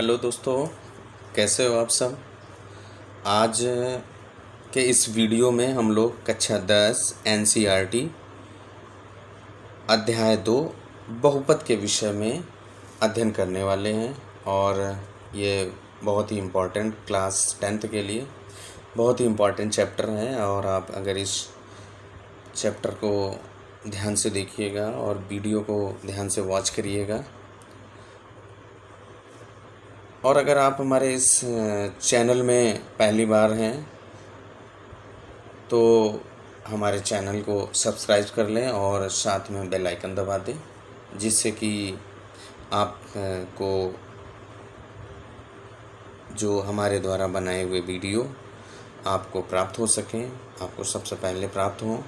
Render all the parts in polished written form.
Hello दोस्तों, कैसे हो आप सब। आज के इस वीडियो में हम लोग कक्षा 10 एनसीईआरटी अध्याय 2 बहुपद के विषय में अध्ययन करने वाले हैं। और ये बहुत ही इम्पोर्टेंट क्लास 10th के लिए बहुत ही इम्पोर्टेंट चैप्टर है। और आप अगर इस चैप्टर को ध्यान से देखिएगा और वीडियो को ध्यान से वॉच करिएगा। और अगर आप हमारे इस चैनल में पहली बार हैं तो हमारे चैनल को सब्सक्राइब कर लें और साथ में बेल आइकन दबा दें, जिससे कि आप को जो हमारे द्वारा बनाए हुए वीडियो आपको प्राप्त हो सकें, आपको सबसे पहले प्राप्त हों।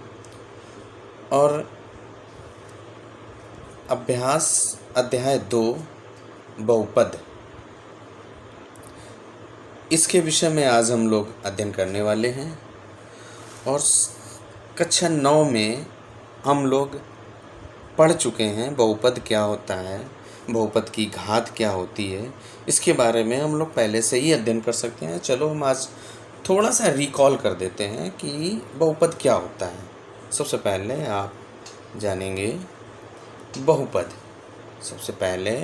और अभ्यास अध्याय 2 बहुपद, इसके विषय में आज हम लोग अध्ययन करने वाले हैं। और कक्षा 9 में हम लोग पढ़ चुके हैं बहुपद क्या होता है, बहुपद की घात क्या होती है। इसके बारे में हम लोग पहले से ही अध्ययन कर सकते हैं। चलो हम आज थोड़ा सा रिकॉल कर देते हैं कि बहुपद क्या होता है। सबसे पहले आप जानेंगे बहुपद। सबसे पहले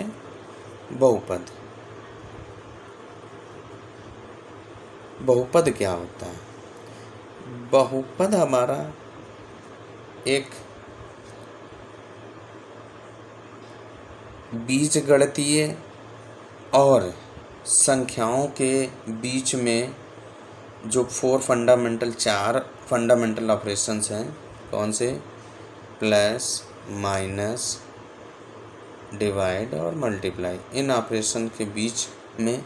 बहुपद बहुपद क्या होता है। बहुपद हमारा एक बीजगणितीय और संख्याओं के बीच में जो चार फंडामेंटल ऑपरेशंस हैं, कौन से, प्लस, माइनस, डिवाइड और मल्टीप्लाई, इन ऑपरेशन के बीच में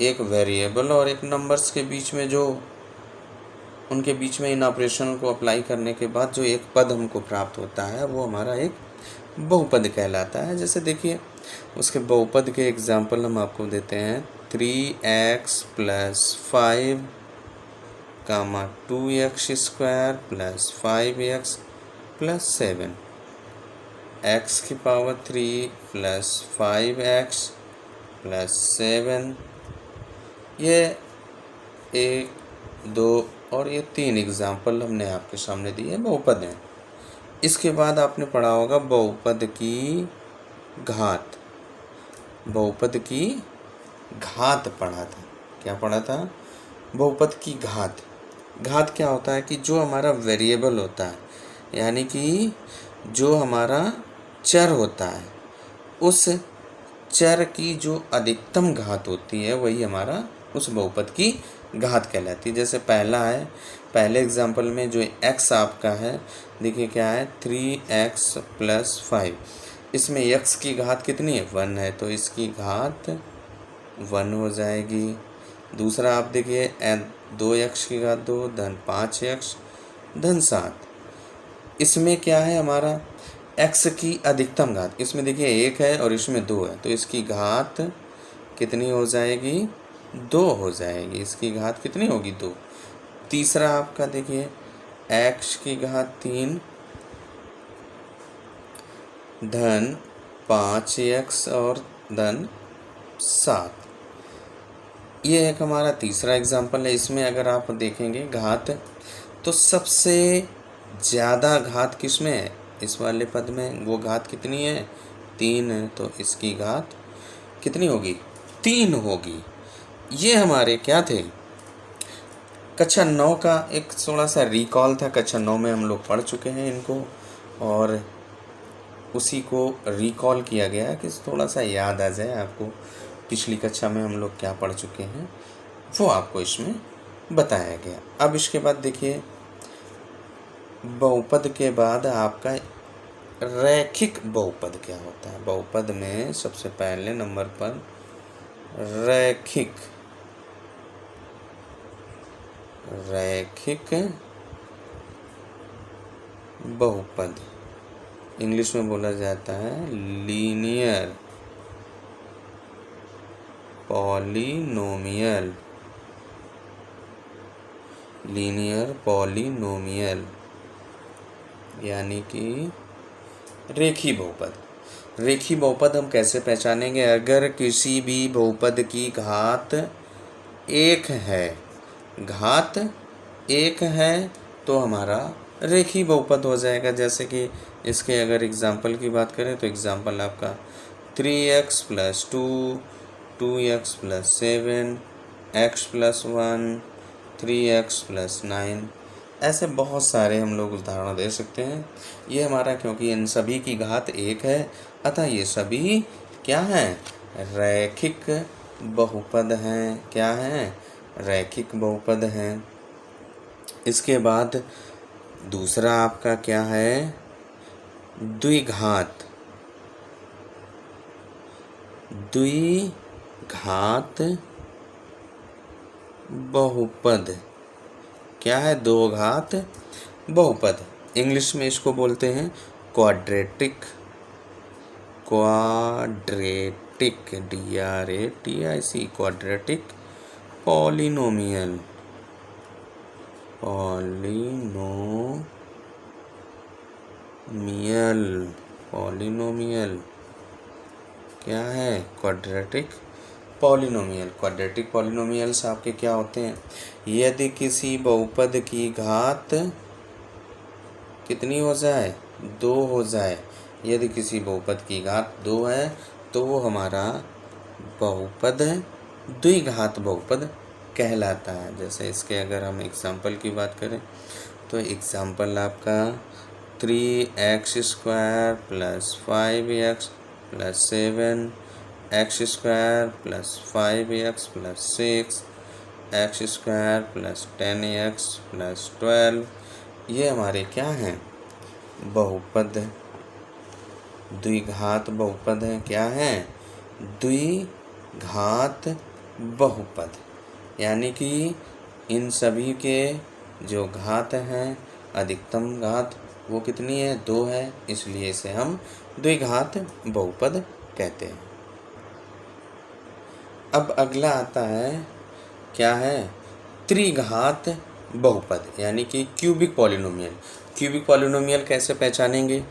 एक वेरिएबल और एक नंबर्स के बीच में जो उनके बीच में इन ऑपरेशन को अप्लाई करने के बाद जो एक पद हमको प्राप्त होता है वो हमारा एक बहुपद कहलाता है। जैसे देखिए उसके बहुपद के एग्जांपल हम आपको देते हैं। 3x + 5 2x² + 5x + 7, x³ + 5x + 7, ये 1, 2 और ये 3 एग्जाम्पल हमने आपके सामने दिए बहुपद हैं। इसके बाद आपने पढ़ा होगा बहुपद की घात। बहुपद की घात पढ़ा था। क्या पढ़ा था? बहुपद की घात। घात क्या होता है कि जो हमारा वेरिएबल होता है, यानी कि जो हमारा चर होता है, उस चर की जो अधिकतम घात होती है वही हमारा उस बहुपद की घात कहलाती है। जैसे पहला है, पहले एग्जांपल में जो x आपका है, देखिए क्या है, 3x + 5। इसमें x की घात कितनी है? 1 है, तो इसकी घात 1 हो जाएगी। दूसरा आप देखिए 2x की घात 2 धन 5x धन 7। इसमें क्या है हमारा x की अधिकतम घात, इसमें देखिए 1 है और इसमें 2 है, तो इसकी घात कितनी हो जाएगी? 2 हो जाएगी। इसकी घात कितनी होगी? 2। तीसरा आपका देखिए x की घात 3 धन 5x और धन 7। ये एक हमारा तीसरा एग्जाम्पल है। इसमें अगर आप देखेंगे घात, तो सबसे ज़्यादा घात किस में है? इस वाले पद में। वो घात कितनी है? 3 है, तो इसकी घात कितनी होगी? 3 होगी। ये हमारे क्या थे? कक्षा 9 का एक थोड़ा सा रिकॉल था। कक्षा 9 में हम लोग पढ़ चुके हैं इनको, और उसी को रिकॉल किया गया कि थोड़ा सा याद आ जाए आपको पिछली कक्षा में हम लोग क्या पढ़ चुके हैं, वो आपको इसमें बताया गया। अब इसके बाद देखिए बहुपद के बाद आपका रैखिक बहुपद क्या होता है। बहुपद में सबसे पहले नंबर पर रैखिक बहुपद, इंग्लिश में बोला जाता है लीनियर पॉलिनोमियल, यानी कि रेखीय बहुपद। रेखीय बहुपद हम कैसे पहचानेंगे? अगर किसी भी बहुपद की घात एक है, घात एक है तो हमारा रेखीय बहुपद हो जाएगा। जैसे कि इसके अगर एग्जाम्पल की बात करें तो एग्जाम्पल आपका 3x + 2, 2x + 7, x + 1, 3x + 9, ऐसे बहुत सारे हम लोग उदाहरण दे सकते हैं। ये हमारा क्योंकि इन सभी की घात एक है, अतः ये सभी क्या हैं? रैखिक बहुपद हैं। क्या हैं? रैखिक बहुपद हैं। इसके बाद दूसरा आपका क्या है? द्विघात। द्विघात बहुपद क्या है? दो घात बहुपद। इंग्लिश में इसको बोलते हैं quadratic. Quadratic, DRATIC, quadratic polynomial. Polynomial क्या है? Quadratic polynomial. क्वाड्रेटिक पॉलिनोमियल्स आपके क्या होते हैं? यदि किसी बहुपद की घात कितनी हो जाए? 2 हो जाए। यदि किसी बहुपद की घात 2 है तो वो हमारा बहुपद द्विघात बहुपद कहलाता है। जैसे इसके अगर हम एग्जाम्पल की बात करें तो एग्जाम्पल आपका 3x² + 5x + 7, x² + 5x + 6, x² + 10x + 12, ये हमारे क्या हैं? बहुपद, द्विघात बहुपद हैं। क्या हैं? द्विघात बहुपद, यानी कि इन सभी के जो घात हैं, अधिकतम घात वो कितनी है? 2 है, इसलिए इसे हम द्विघात बहुपद कहते हैं। अब अगला आता है क्या है? त्रिघात बहुपद, यानी कि क्यूबिक पॉलिनोमियल। क्यूबिक पॉलिनोमियल कैसे पहचानेंगे?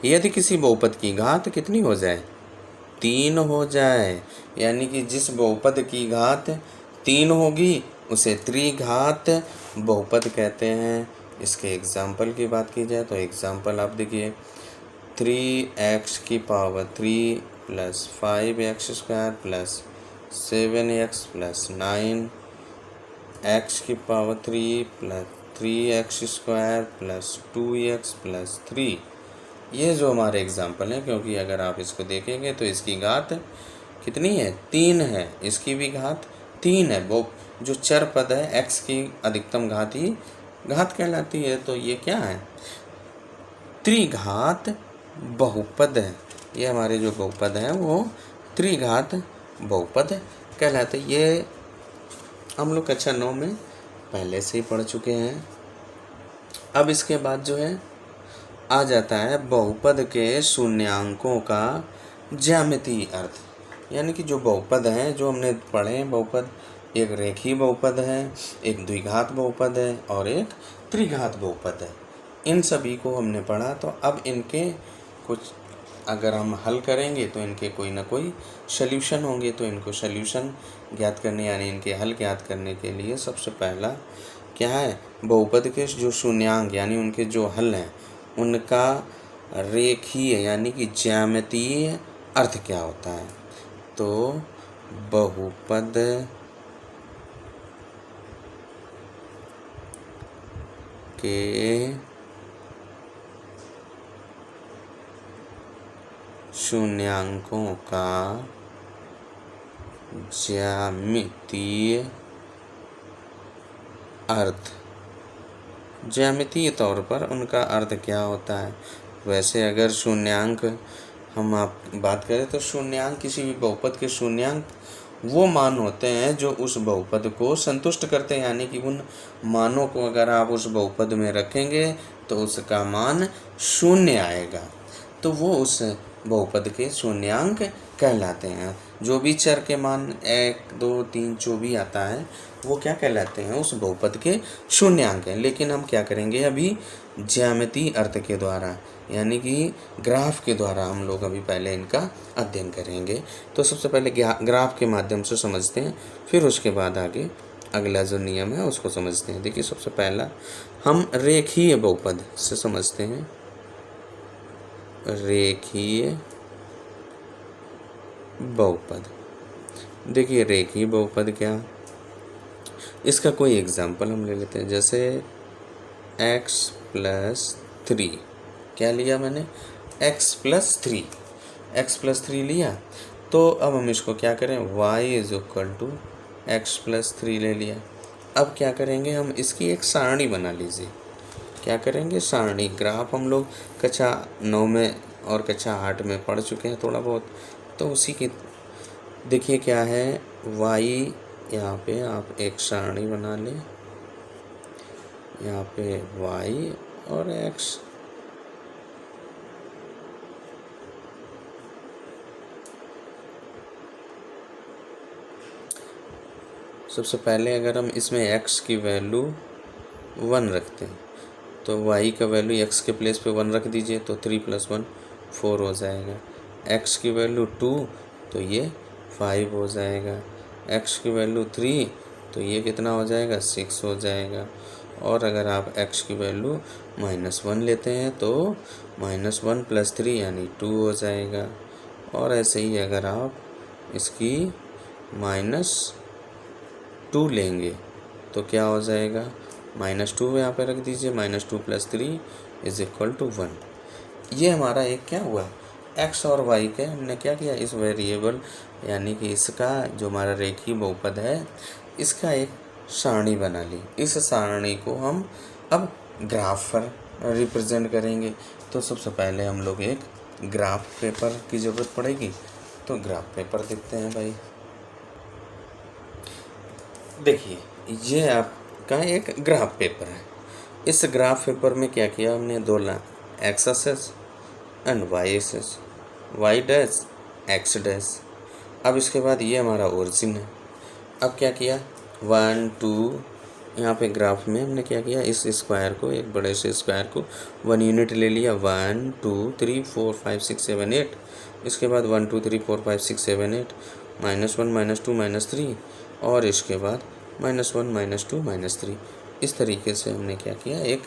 यदि किसी बहुपद की घात कितनी हो जाए? 3 हो जाए, यानी कि जिस बहुपद की घात 3 होगी उसे त्रिघात बहुपद कहते हैं। इसके एग्जाम्पल की बात की जाए तो एग्जाम्पल आप देखिए 3x की पावर 3 + 5x² + 7x + 9, x की पावर 3 + 3x² + 2x + 3, ये जो हमारे एग्जाम्पल हैं। क्योंकि अगर आप इसको देखेंगे तो इसकी घात कितनी है? 3 है। इसकी भी घात 3 है। वो जो चर पद है x की अधिकतम घात ही घात कहलाती है। तो ये क्या है? त्रिघात बहुपद है। ये हमारे जो बहुपद हैं वो त्रिघात बहुपद कहलाते। ये हम लोग कक्षा 9 में पहले से ही पढ़ चुके हैं। अब इसके बाद जो है आ जाता है बहुपद के शून्यांकों का ज्यामितीय अर्थ, यानी कि जो बहुपद हैं जो हमने पढ़े हैं बहुपद, एक रेखीय बहुपद है, एक द्विघात बहुपद है और एक त्रिघात बहुपद है। इन सभी को हमने पढ़ा। तो अब इनके कुछ अगर हम हल करेंगे तो इनके कोई ना कोई सल्यूशन होंगे। तो इनको सल्यूशन ज्ञात करने यानी इनके हल ज्ञात करने के लिए सबसे पहला क्या है? बहुपद के जो शून्यांक यानी उनके जो हल हैं उनका रेखीय यानी कि ज्यामितीय अर्थ क्या होता है? तो बहुपद के शून्यांकों का ज्यामितीय अर्थ, ज्यामितीय तौर पर उनका अर्थ क्या होता है? वैसे अगर शून्यांक हम आप बात करें तो शून्यांक किसी भी बहुपद के शून्यांक वो मान होते हैं जो उस बहुपद को संतुष्ट करते हैं, यानी कि उन मानों को अगर आप उस बहुपद में रखेंगे तो उसका मान 0 आएगा, तो वो उस बहुपद के शून्यांक कहलाते हैं। जो भी चर के मान 1, 2, 3 जो भी आता है वो क्या कहलाते हैं? उस बहुपद के शून्यांक हैं। लेकिन हम क्या करेंगे अभी? ज्यामितीय अर्थ के द्वारा, यानी कि ग्राफ के द्वारा हम लोग अभी पहले इनका अध्ययन करेंगे। तो सबसे पहले ग्राफ के माध्यम से समझते हैं, फिर उसके बाद आगे अगला जो नियम है उसको समझते हैं। देखिए सबसे पहला हम रेखीय बहुपद से समझते हैं। रेखीय बहुपद, देखिए रेखीय बहुपद क्या, इसका कोई एग्जाम्पल हम ले लेते हैं। जैसे x+3, क्या लिया मैंने, x+3, x+3 लिया। तो अब हम इसको क्या करें, y = x+3 ले लिया। अब क्या करेंगे, हम इसकी एक सारणी बना लीजिए। क्या करेंगे, सारणी। ग्राफ हम लोग कक्षा 9 में और कक्षा 8 में पढ़ चुके हैं थोड़ा बहुत, तो उसी की देखिए क्या है, y, यहाँ पे आप एक सारणी बना लें, यहाँ पे y और x। सबसे पहले अगर हम इसमें x की वैल्यू 1 रखते हैं तो y का वैल्यू x के प्लेस पे 1 रख दीजिए, तो 3 + 1 4 हो जाएगा। x की वैल्यू 2 तो ये 5 हो जाएगा। x की वैल्यू 3 तो ये कितना हो जाएगा, 6 हो जाएगा। और अगर आप x की वैल्यू -1 लेते हैं तो -1 + 3 यानी 2 हो जाएगा। और ऐसे ही अगर आप इसकी -2 लेंगे तो क्या हो जाएगा, -2 यहाँ पे रख दीजिए, -2 + 3 = 1। ये हमारा एक क्या हुआ, x और y के हमने क्या किया, इस वेरिएबल यानी कि इसका जो हमारा रेखीय बहुपद है इसका एक सारणी बना ली। इस सारणी को हम अब ग्राफ पर रिप्रेजेंट करेंगे। तो सबसे पहले हम लोग एक ग्राफ पेपर की ज़रूरत पड़ेगी। तो ग्राफ पेपर देखते हैं भाई। देखिए ये आपका एक ग्राफ पेपर है। इस ग्राफ पेपर में क्या किया हमने, दो x axis and y axis, y dash x dash. अब इसके बाद ये हमारा ओरिजिन है। अब क्या किया, 1 2, यहाँ पे ग्राफ में हमने क्या किया, इस स्क्वायर को, एक बड़े से स्क्वायर को 1 यूनिट ले लिया। 1 2 3 4 5 6 7 8। इसके बाद 1 2 3 4 5 6 7 8, -1 -2 -3, और इसके बाद -1 -2 -3। इस तरीके से हमने क्या किया, एक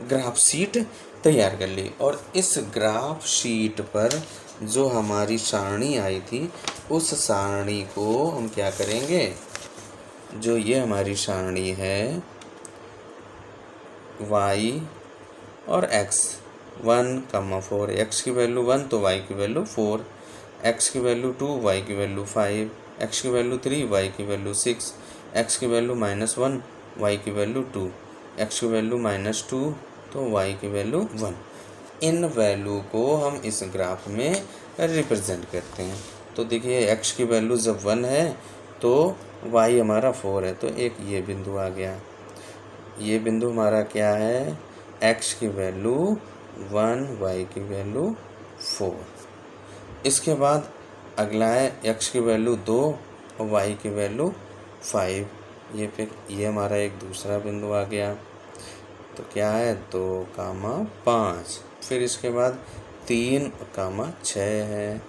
ग्राफ शीट तैयार कर ली। और इस ग्राफ शीट पर जो हमारी सारणी आई थी उस सारणी को हम क्या करेंगे, जो ये हमारी सारणी है y और x 1, 4, x की वैल्यू 1 तो y की वैल्यू 4, x की वैल्यू 2, y की वैल्यू 5, x की वैल्यू 3, y की वैल्यू 6, x की वैल्यू -1, y की वैल्यू 2, x की वैल्यू -2 तो y की वैल्यू 1। इन वैल्यू को हम इस ग्राफ में रिप्रेजेंट करते हैं। तो देखिए x की वैल्यू जब 1 है तो y हमारा 4 है, तो एक ये बिंदु आ गया। ये बिंदु हमारा क्या है, x की वैल्यू 1, y की वैल्यू 4। इसके बाद अगला है x की वैल्यू 2 और y की वैल्यू 5। ये फिर ये हमारा एक दूसरा बिंदु आ गया। तो क्या है, 2, 5। फिर इसके बाद 3, 6 है,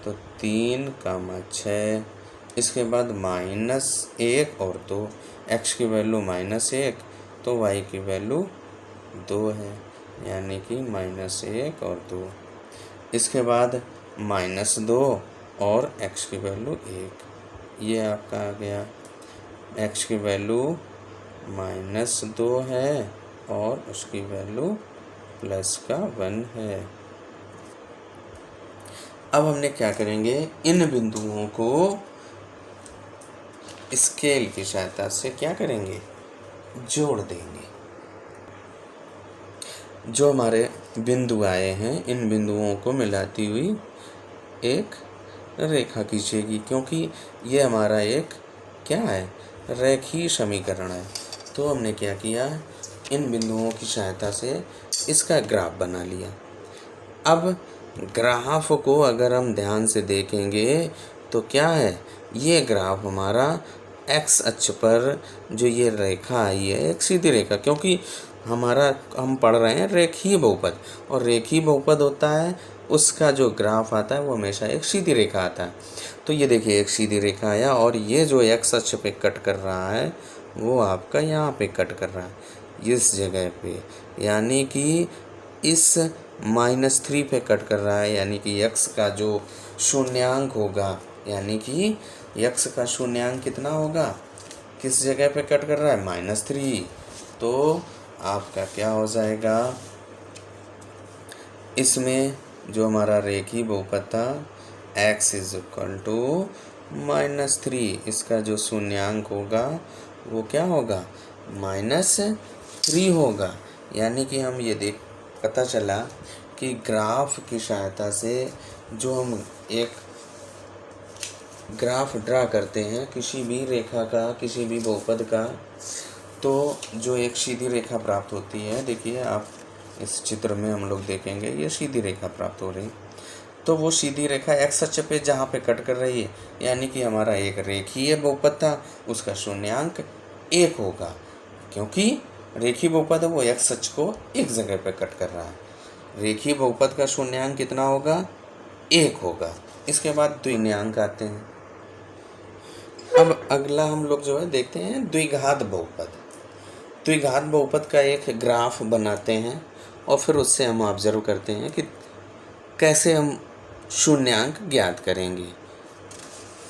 तो 3, 6। इसके बाद -1 और 2, x की वैल्यू -1 तो y की वैल्यू 2 है, यानी कि -1 और 2। इसके बाद -2 और x की वैल्यू 1, ये आपका आ गया। x की वैल्यू -2 है और उसकी वैल्यू +1 है। अब हमने क्या करेंगे, इन बिंदुओं को स्केल की सहायता से क्या करेंगे, जोड़ देंगे। जो हमारे बिंदु आए हैं इन बिंदुओं को मिलाती हुई एक रेखा खींचेगी, क्योंकि ये हमारा एक क्या है, रेखीय समीकरण है। तो हमने क्या किया, इन बिंदुओं की सहायता से इसका ग्राफ बना लिया। अब ग्राफ को अगर हम ध्यान से देखेंगे तो क्या है, ये ग्राफ हमारा x अक्ष पर जो ये रेखा आई है एक सीधी रेखा, क्योंकि हमारा हम पढ़ रहे हैं रेखीय बहुपद, और रेखीय बहुपद होता है उसका जो ग्राफ आता है वो हमेशा एक सीधी रेखा आता है। तो ये देखिए एक सीधी रेखा आया, और ये जो एक्स अक्ष पे कट कर रहा है वो आपका यहाँ पे कट कर रहा है इस जगह पे, यानी कि इस -3 पे कट कर रहा है, यानी कि x का जो शून्यांक होगा, यानी कि x का शून्यांक कितना होगा, किस जगह पे कट कर रहा है, -3। तो आपका क्या हो जाएगा, इसमें जो हमारा रेखीय बहुपद था x = -3, इसका जो शून्यांक होगा वो क्या होगा, -3 होगा। यानी कि हम ये देख पता चला कि ग्राफ की सहायता से जो हम एक ग्राफ ड्रा करते हैं किसी भी रेखा का, किसी भी बहुपद का, तो जो एक सीधी रेखा प्राप्त होती है, देखिए आप इस चित्र में हम लोग देखेंगे ये सीधी रेखा प्राप्त हो रही, तो वो सीधी रेखा एक्स अक्ष पे जहाँ पे कट कर रही है, यानी कि हमारा एक रेखीय बहुपद था, उसका शून्यांक 1 होगा, क्योंकि रेखीय बहुपद है वो एक्स अक्ष को एक जगह पे कट कर रहा है। रेखीय बहुपद का शून्यांक कितना होगा, 1 होगा। इसके बाद द्विघात आते हैं। अब अगला हम लोग जो है देखते हैं द्विघात बहुपद। द्विघात बहुपद का एक ग्राफ बनाते हैं और फिर उससे हम ऑब्जर्व करते हैं कि कैसे हम शून्यांक ज्ञात करेंगे।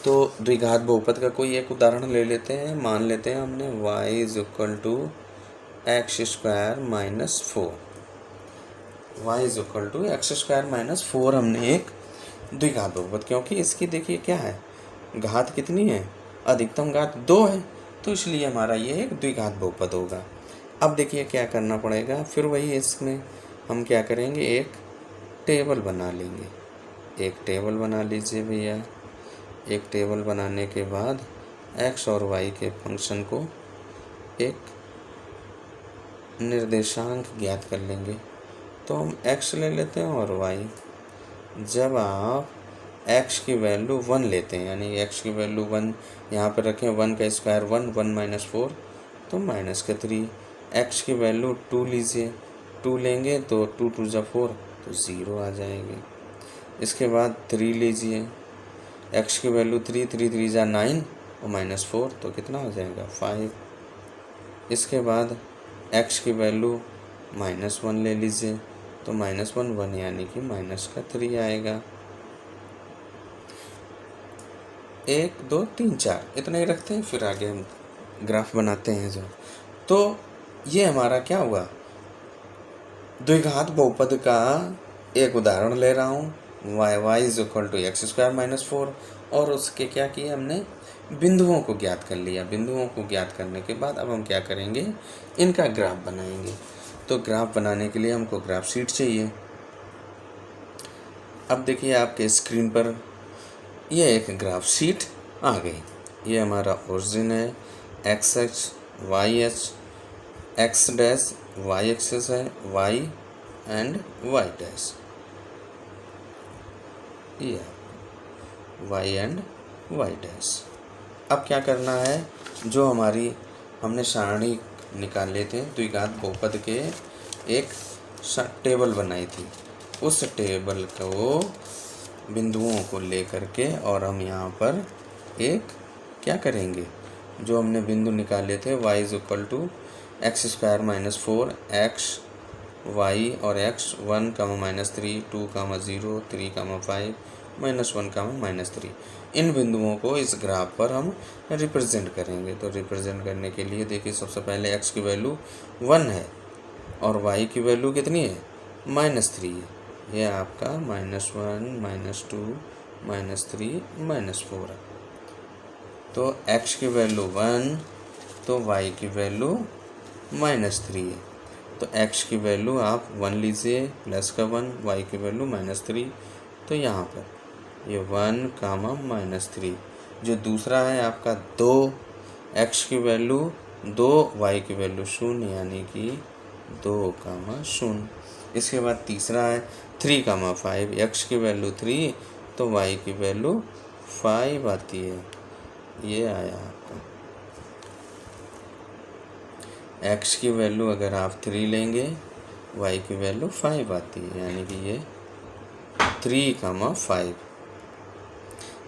तो द्विघात बहुपद का कोई एक उदाहरण ले लेते हैं। मान लेते हैं हमने y = x² - 4 y = x² - 4 हमने एक द्विघात बहुपद, क्योंकि इसकी देखिए क्या है, घात कितनी है, अधिकतम घात 2 है, तो इसलिए हमारा ये एक द्विघात बहुपद होगा। अब देखिए क्या करना पड़ेगा, फिर वही इसमें हम क्या करेंगे, एक टेबल बना लेंगे। एक टेबल बना लीजिए भैया। एक टेबल बनाने के बाद x और y के फंक्शन को एक निर्देशांक ज्ञात कर लेंगे। तो हम x ले लेते हैं और y। जब आप x की वैल्यू 1 लेते हैं, यानी x की वैल्यू 1 यहाँ पर रखें, 1 का स्क्वायर 1, 1 - 4 तो -3। x की वैल्यू 2 लीजिए, 2 लेंगे तो 2 × 2 = 4 तो 0 आ जाएगी। इसके बाद 3 लीजिए, x की वैल्यू 3, 3 × 3 = 9 और -4 तो कितना हो जाएगा, 5। इसके बाद x की वैल्यू -1 ले लीजिए, तो -1 1 यानी कि -3 आएगा। 1 2 3 4 इतना ही रखते हैं, फिर आगे हम ग्राफ बनाते हैं जो। तो ये हमारा क्या हुआ, द्विघात बहुपद का एक उदाहरण ले रहा हूँ, y = x² - 4, और उसके क्या किया हमने, बिंदुओं को ज्ञात कर लिया। बिंदुओं को ज्ञात करने के बाद अब हम क्या करेंगे, इनका ग्राफ बनाएंगे। तो ग्राफ बनाने के लिए हमको ग्राफ शीट चाहिए। अब देखिए आपके स्क्रीन पर ये एक ग्राफ शीट आ गई। ये हमारा ओरिजिन है, x अक्ष, y अक्ष, x डैश y एक्सिस है, y एंड y डैश, ये y एंड y डैश। अब क्या करना है, जो हमारी हमने सारणी निकाल लिए थे द्विघात बहुपद के, एक टेबल बनाई थी, उस टेबल को बिंदुओं को लेकर के, और हम यहाँ पर एक क्या करेंगे, जो हमने बिंदु निकाले थे y = x² - 4 x y और x 1, -3 2, 0 3, 5 -1, -3, इन बिंदुओं को इस ग्राफ पर हम रिप्रेजेंट करेंगे। तो रिप्रेजेंट करने के लिए देखिए सबसे पहले x की वैल्यू 1 है और y की वैल्यू कितनी है, -3 है। ये आपका -1 -2 -3 -4 है। तो x की वैल्यू 1 तो y की वैल्यू -3 है। तो x की वैल्यू आप 1 लीजिए, प्लस का 1, y की वैल्यू -3, तो यहाँ पर ये 1, -3। जो दूसरा है आपका 2, x की वैल्यू 2, y की वैल्यू 0, यानी कि 2, 0। इसके बाद तीसरा है 3, 5, x की वैल्यू 3 तो y की वैल्यू 5 आती है। ये आया आपका एक्स की वैल्यू अगर आप 3 लेंगे, वाई की वैल्यू 5 आती है, यानी कि ये 3, 5।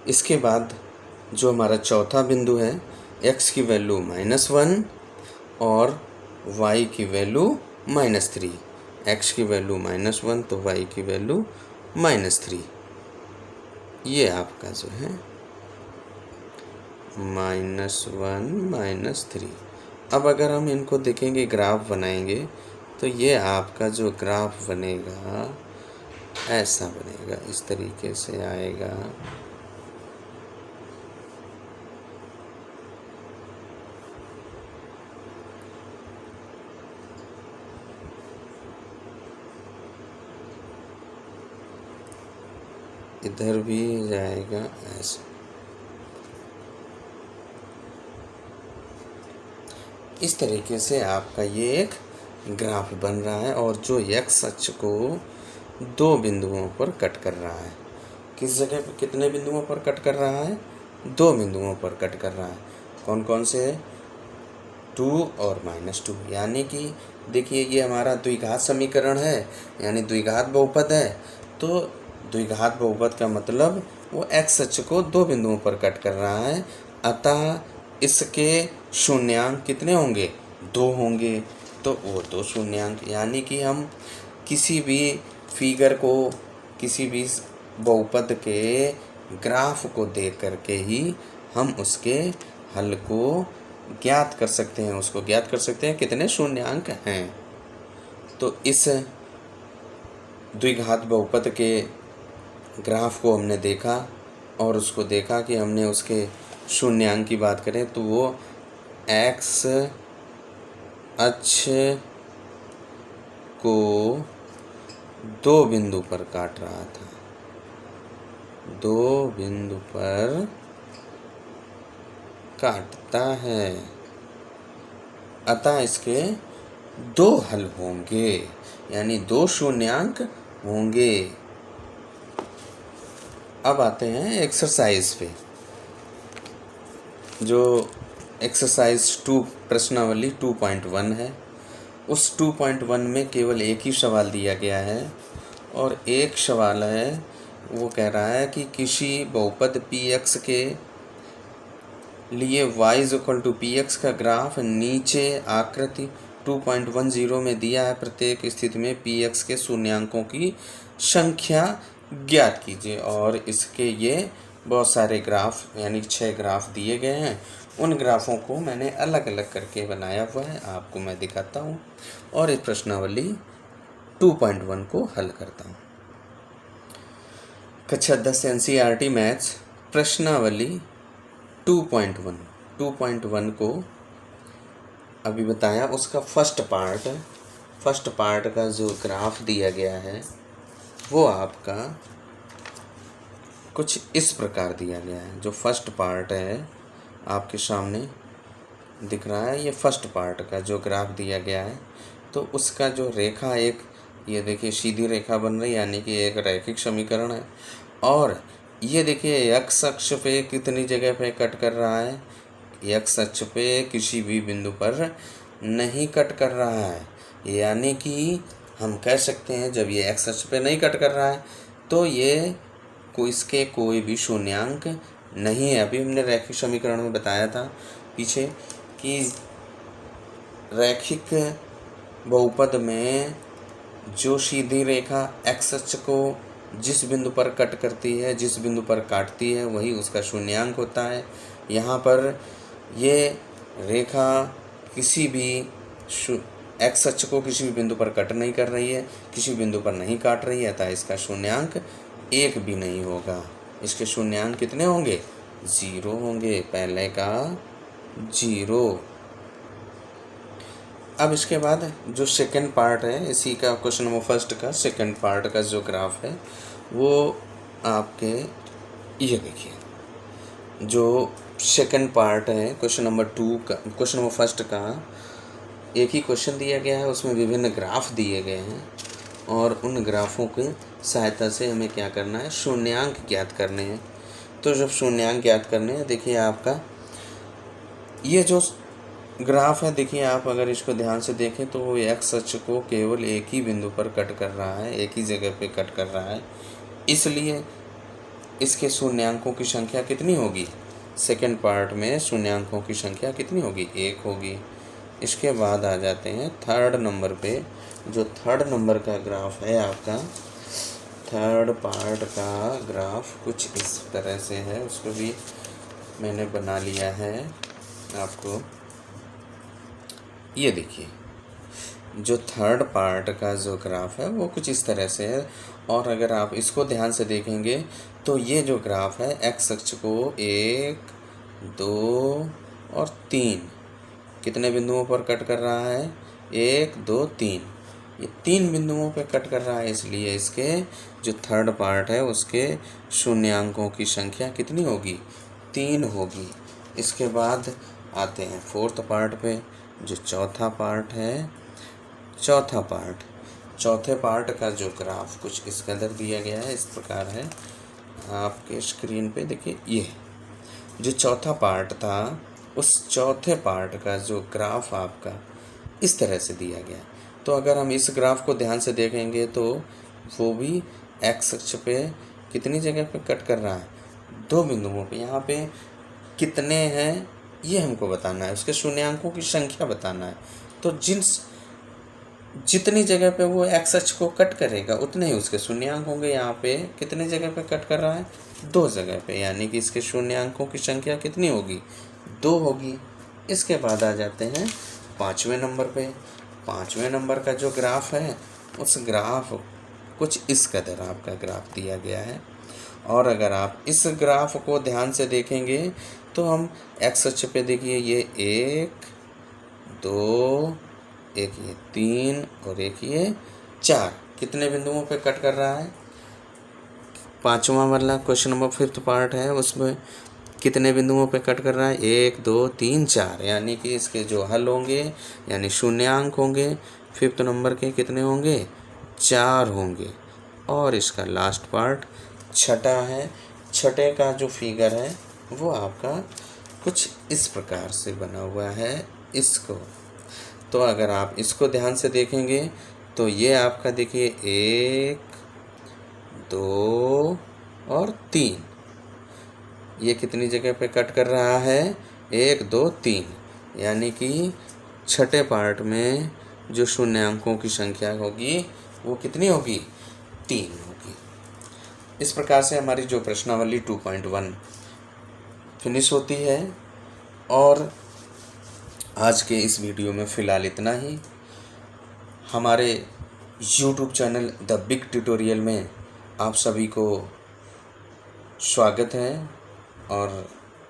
इसके बाद जो हमारा चौथा बिंदु है, एक्स की वैल्यू -1 और वाई की वैल्यू -3। एक्स की वैल्यू -1 तो वाई की वैल्यू -3। ये आपका जो है -1 -3। अब अगर हम इनको देखेंगे, ग्राफ बनाएंगे, तो ये आपका जो ग्राफ बनेगा ऐसा बनेगा, इस तरीके से आएगा। इधर भी जाएगा ऐसे। इस तरीके से आपका ये एक ग्राफ बन रहा है, और जो एक्स अक्ष को 2 बिंदुओं पर कट कर रहा है। किस जगह पर, कितने बिंदुओं पर कट कर रहा है? 2 बिंदुओं पर कट कर रहा है। कौन कौन से? 2 और -2। यानी कि देखिए, ये हमारा द्विघात समीकरण है, यानी द्विघात बहुपद है। तो द्विघात बहुपद का मतलब वो एक्स अक्ष को 2 बिंदुओं पर कट कर रहा है, अतः इसके शून्यांक कितने होंगे? 2 होंगे। तो वो 2 शून्यांक, यानी कि हम किसी भी फिगर को, किसी भी बहुपद के ग्राफ को देख करके ही हम उसके हल को ज्ञात कर सकते हैं, उसको ज्ञात कर सकते हैं कितने शून्यांक हैं। तो इस द्विघात बहुपद के ग्राफ को हमने देखा, और उसको देखा कि हमने उसके शून्यांक की बात करें तो वो एक्स अक्ष को 2 बिंदु पर काट रहा था, 2 बिंदु पर काटता है, अतः इसके 2 हल होंगे, यानी 2 शून्यांक होंगे। अब आते हैं एक्सरसाइज पे। जो एक्सरसाइज 2 प्रश्नावली 2.1 है, उस 2.1 में केवल एक ही सवाल दिया गया है, और एक सवाल है वो कह रहा है कि किसी बहुपद px के लिए y px का ग्राफ नीचे आकृति 2.10 में दिया है। प्रत्येक स्थिति में px के शून्यांकों की संख्या ज्ञात कीजिए। और इसके ये बहुत सारे ग्राफ, यानी 6 ग्राफ दिए गए हैं। उन ग्राफों को मैंने अलग अलग करके बनाया हुआ है, आपको मैं दिखाता हूँ, और इस प्रश्नावली 2.1 को हल करता हूँ। कक्षा 10 NCERT मैथ्स प्रश्नावली 2.1 को अभी बताया। उसका फर्स्ट पार्ट का जो ग्राफ दिया गया है वो आपका कुछ इस प्रकार दिया गया है। जो फर्स्ट पार्ट है आपके सामने दिख रहा है, ये फर्स्ट पार्ट का जो ग्राफ दिया गया है, तो उसका जो रेखा, एक ये देखिए सीधी रेखा बन रही है, यानी कि एक रैखिक समीकरण है। और ये देखिए एक्स अक्ष पे कितनी जगह पे कट कर रहा है? एक्स अक्ष पे किसी भी बिंदु पर नहीं कट कर रहा है, यानी कि हम कह सकते हैं जब ये एक्स अक्ष पे नहीं कट कर रहा है तो ये इसके कोई भी शून्यांक नहीं है। अभी हमने रैखिक समीकरण में बताया था पीछे कि रैखिक बहुपद में जो सीधी रेखा एक्स अक्ष को जिस बिंदु पर कट करती है, जिस बिंदु पर काटती है, वही उसका शून्यांक होता है। यहाँ पर ये रेखा किसी भी एक्स अक्ष को किसी भी बिंदु पर कट नहीं कर रही है, किसी बिंदु पर नहीं काट रही है, अतः इसका शून्यांक 1 भी नहीं होगा। इसके शून्यांक कितने होंगे? 0 होंगे, पहले का 0। अब इसके बाद जो सेकंड पार्ट है इसी का, क्वेश्चन नंबर फर्स्ट का सेकंड पार्ट का जो ग्राफ है वो आपके ये देखिए, जो सेकंड पार्ट है क्वेश्चन नंबर 2 का, क्वेश्चन नंबर फर्स्ट का एक ही क्वेश्चन दिया गया है, उसमें विभिन्न ग्राफ दिए गए हैं, और उन ग्राफों की सहायता से हमें क्या करना है? शून्यांक ज्ञात करने हैं। तो जब शून्यांक ज्ञात करने हैं, देखिए आपका ये जो ग्राफ है, देखिए आप अगर इसको ध्यान से देखें तो वो एक्स अक्ष को केवल एक ही बिंदु पर कट कर रहा है, एक ही जगह पे कट कर रहा है, इसलिए इसके शून्यांकों की संख्या कितनी होगी? सेकंड पार्ट में शून्यांकों की संख्या कितनी होगी? 1 होगी। इसके बाद आ जाते हैं थर्ड नंबर पे। जो थर्ड नंबर का ग्राफ है आपका, थर्ड पार्ट का ग्राफ कुछ इस तरह से है, उसको भी मैंने बना लिया है आपको। ये देखिए, जो थर्ड पार्ट का जो ग्राफ है वो कुछ इस तरह से है, और अगर आप इसको ध्यान से देखेंगे तो ये जो ग्राफ है एक्स अक्ष को 1, 2 और 3 कितने बिंदुओं पर कट कर रहा है? 1, 2, 3। ये 3 बिंदुओं पर कट कर रहा है, इसलिए इसके जो थर्ड पार्ट है उसके शून्यांकों की संख्या कितनी होगी? 3 होगी। इसके बाद आते हैं फोर्थ पार्ट पे, जो चौथा पार्ट है। चौथे पार्ट का जो ग्राफ कुछ इस कदर दिया गया है, इस प्रकार है आपके स्क्रीन पे। देखिए, ये जो चौथा पार्ट था उस चौथे पार्ट का जो ग्राफ आपका इस तरह से दिया गया है। तो अगर हम इस ग्राफ को ध्यान से देखेंगे तो वो भी एक्स अक्ष पे कितनी जगह पे कट कर रहा है? 2 बिंदुओं पे। यहाँ पे कितने हैं ये हमको बताना है, उसके शून्यांकों की संख्या बताना है। तो जितनी जगह पे वो एक्स अक्ष को कट करेगा उतने ही उसके शून्यांक होंगे। यहाँ पे कितने जगह पे कट कर रहा है? 2 जगह पे, यानी कि इसके शून्यांकों की संख्या कितनी होगी? 2 होगी। इसके बाद आ जाते हैं 5वें नंबर पे। 5वें नंबर का जो ग्राफ है उस ग्राफ कुछ इस कदर आपका ग्राफ दिया गया है, और अगर आप इस ग्राफ को ध्यान से देखेंगे तो हम एक्स अक्ष पे देखिए, ये 1, 2, एक ये 3 और एक ये 4 कितने बिंदुओं पे कट कर रहा है? 5वां वाला क्वेश्चन नंबर 5th पार्ट है, उसमें कितने बिंदुओं पे कट कर रहा है? 1, 2, 3, 4, यानी कि इसके जो हल होंगे यानी शून्यांक होंगे 5th नंबर के कितने होंगे? 4 होंगे। और इसका लास्ट पार्ट छठा है। छठे का जो फिगर है वो आपका कुछ इस प्रकार से बना हुआ है। इसको तो अगर आप इसको ध्यान से देखेंगे तो ये आपका देखिए 1, 2 और 3, ये कितनी जगह पे कट कर रहा है? 1, 2, 3, यानी कि छठे पार्ट में जो शून्यांकों की संख्या होगी वो कितनी होगी? 3 होगी। इस प्रकार से हमारी जो प्रश्नावली 2.1 फिनिश होती है। और आज के इस वीडियो में फ़िलहाल इतना ही। हमारे YouTube channel the big tutorial में आप सभी को स्वागत है, और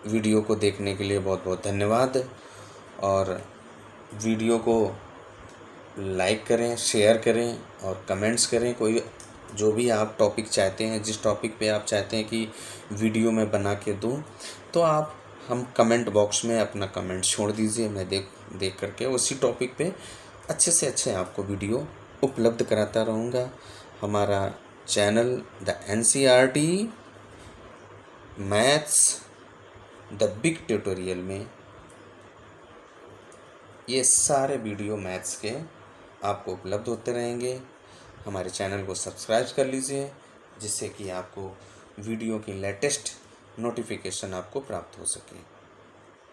वीडियो को देखने के लिए बहुत बहुत धन्यवाद। और वीडियो को लाइक करें, शेयर करें और कमेंट्स करें। कोई जो भी आप टॉपिक चाहते हैं, जिस टॉपिक पे आप चाहते हैं कि वीडियो में बना के दूँ, तो आप हम कमेंट बॉक्स में अपना कमेंट छोड़ दीजिए। मैं देख करके उसी टॉपिक पे अच्छे से अच्छे आपको वीडियो उपलब्ध कराता रहूँगा। हमारा channel the NCERT maths the big tutorial में ये सारे वीडियो मैथ्स के आपको उपलब्ध होते रहेंगे। हमारे चैनल को सब्सक्राइब कर लीजिए, जिससे कि आपको वीडियो की लेटेस्ट नोटिफिकेशन आपको प्राप्त हो सके।